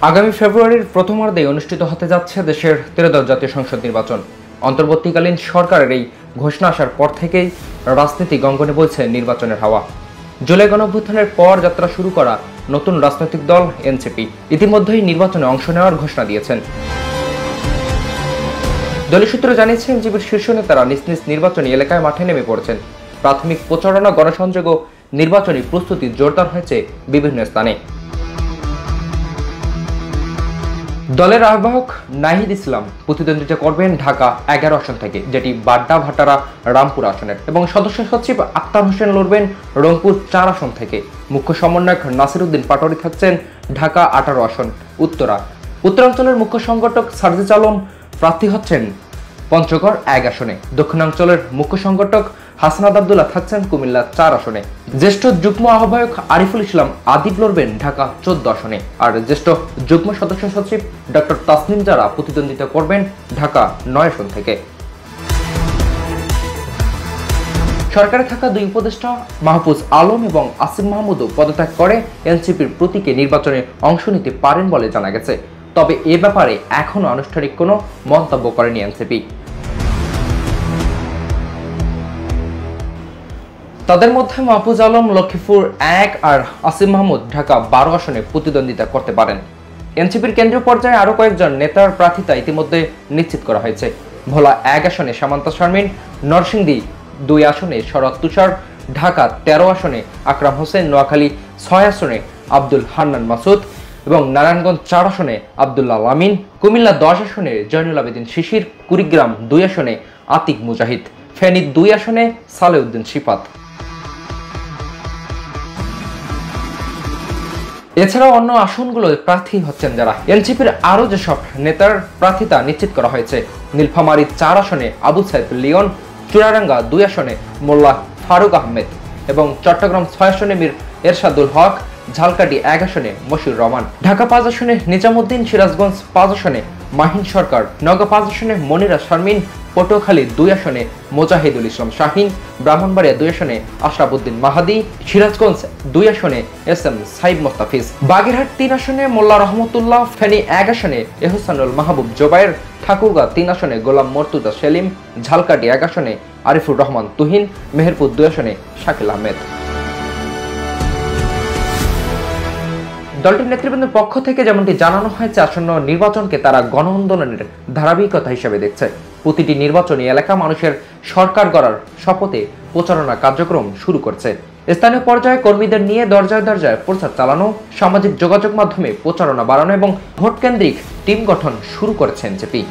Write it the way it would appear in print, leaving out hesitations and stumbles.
আগামী ফেব্রুয়ারির প্রথমার্ধে অনুষ্ঠিত হতে যাচ্ছে দেশের 13দশ জাতীয় সংসদ নির্বাচন। অন্তর্বর্তীকালীন সরকারের এই ঘোষণা আসার পর থেকেই রাজনীতি গঙ্গনে বইছে নির্বাচনের হাওয়া। জুলাই গণঅভ্যুত্থানের পর যাত্রা শুরু করা নতুন রাজনৈতিক দল এনসিপি ইতিমধ্যেই নির্বাচনে অংশ নেওয়ার ঘোষণা দিয়েছেন। দলীয় সূত্র জানিয়েছে, এনসিপির শীর্ষ নেতারা নিজ নিজ নির্বাচনী এলাকায় মাঠে নেমে পড়েছেন। প্রাথমিক প্রচারণা, গণসংযোগ ও নির্বাচনী প্রস্তুতি জোরদার হয়েছে বিভিন্ন স্থানে। দলের আহ্বায়ক নাহিদ ইসলাম প্রতিদ্বন্দ্বিতা করবেন ঢাকা 11 আসন থেকে, যেটি বাড্ডা, ভাটারা, রামপুর আসনের, এবং সদস্য সচিব আক্তার হোসেন লড়বেন রংপুর 4 আসন থেকে। মুখ্য সমন্বয়ক নাসির উদ্দিন পাটোয়ারি থাকছেন ঢাকা 18 আসন উত্তরাঞ্চলের মুখ্য সংগঠক সার্জিস আলম প্রার্থী হচ্ছেন পঞ্চগড় 1 আসনে। দক্ষিণাঞ্চলের মুখ্য সংগঠক হাসনাত আব্দুল্লাহ থাকছেন কুমিল্লা 4 আসনে। জ্যেষ্ঠ যুগ্ম আহ্বায়ক আরিফুল ইসলাম আদিব লড়বেন ঢাকা 14 আসনে, আর জ্যেষ্ঠ যুগ্ম সদস্য সচিব ডক্টর তাসনিম জারা প্রতিদ্বন্দ্বিতা করবেন ঢাকা 9 আসন থেকে। সরকারে থাকা 2 উপদেষ্টা মাহফুজ আলম এবং আসিম মাহমুদও পদত্যাগ করে এনসিপির প্রতীকে নির্বাচনে অংশ নিতে পারেন বলে জানা গেছে। তবে এ ব্যাপারে এখনো আনুষ্ঠানিক কোনো মন্তব্য করেনি এনসিপি। তাদের মধ্যে মাহফুজ আলম লক্ষ্মীপুর 1 আর আসিম মাহমুদ ঢাকা 12 আসনে প্রতিদ্বন্দ্বিতা করতে পারেন। এনসিপির কেন্দ্রীয় পর্যায়ে আরও কয়েকজন নেতার প্রার্থিতা ইতিমধ্যে নিশ্চিত করা হয়েছে। ভোলা 1 আসনে সামান্তা শারমিন, নরসিংদী 2 আসনে শরৎ তুষার, ঢাকা 13 আসনে আকরাম হোসেন, নোয়াখালী 6 আসনে আব্দুল হান্নান মাসুদ এবং নারায়ণগঞ্জ 4 আসনে আব্দুল্লাহ আমিন, কুমিল্লা 10 আসনে জয়নুল আবেদিন শিশির, কুড়িগ্রাম 2 আসনে আতিক মুজাহিদ, ফেনী 2 আসনে সালেউদ্দিন শিপাত। এছাড়াও অন্য আসনগুলো প্রার্থী হচ্ছেন যারা। এনসিপির আরও যেসব নেতার প্রার্থিতা নিশ্চিত করা হয়েছে: নীলফামারী 4 আসনে আবু সাইফ লিওন, চুরাডাঙ্গা 2 আসনে মোল্লা ফারুক আহমেদ এবং চট্টগ্রাম 6 আসনে মীর এরশাদুল হক, ঝালকাঠি 1 আসনে মশিউর রহমান, ঢাকা 5 আসনে নিজামুদ্দিন, সিরাজগঞ্জ 5 আসনে মাহিন সরকার, নওগাঁ 5 আসনে মনিরা শারমিন, পটুয়াখালী 2 আসনে মোজাহিদুল ইসলাম শাহিন, ব্রাহ্মণবাড়িয়া 2 আসনে আশরাফুদ্দিন মাহাদি, সিরাজগঞ্জ 2 আসনে এস.এম. সাইদ মোস্তাফিজ, বাগেরহাট 3 আসনে মোল্লা রহমতুল্লাহ, ফেনী 1 আসনে এহসানুল মাহবুব জোবায়ের, ঠাকুরগাঁ 3 আসনে গোলাম মর্তুজা সেলিম, ঝালকাঠি 1 আসনে আরিফুর রহমান তুহিন, মেহেরপুর 2 আসনে শাকিল আহমেদ। দলটির নেতৃবৃন্দের পক্ষ থেকে যেমনটি জানানো হয়েছে, আসন্ন নির্বাচনকে তারা গণ আন্দোলনের ধারাবাহিকতা হিসেবে দেখছে। প্রতিটি নির্বাচনী এলাকা মানুষের সরকার গড়ার শপথে প্রচারণা কার্যক্রম শুরু করছে। স্থানীয় পর্যায়ে কর্মীদের নিয়ে দরজায় দরজায় প্রচার চালানো, সামাজিক যোগাযোগ মাধ্যমে প্রচারণা বাড়ানো এবং ভোট কেন্দ্রিক টিম গঠন শুরু করেছে এনসিপি।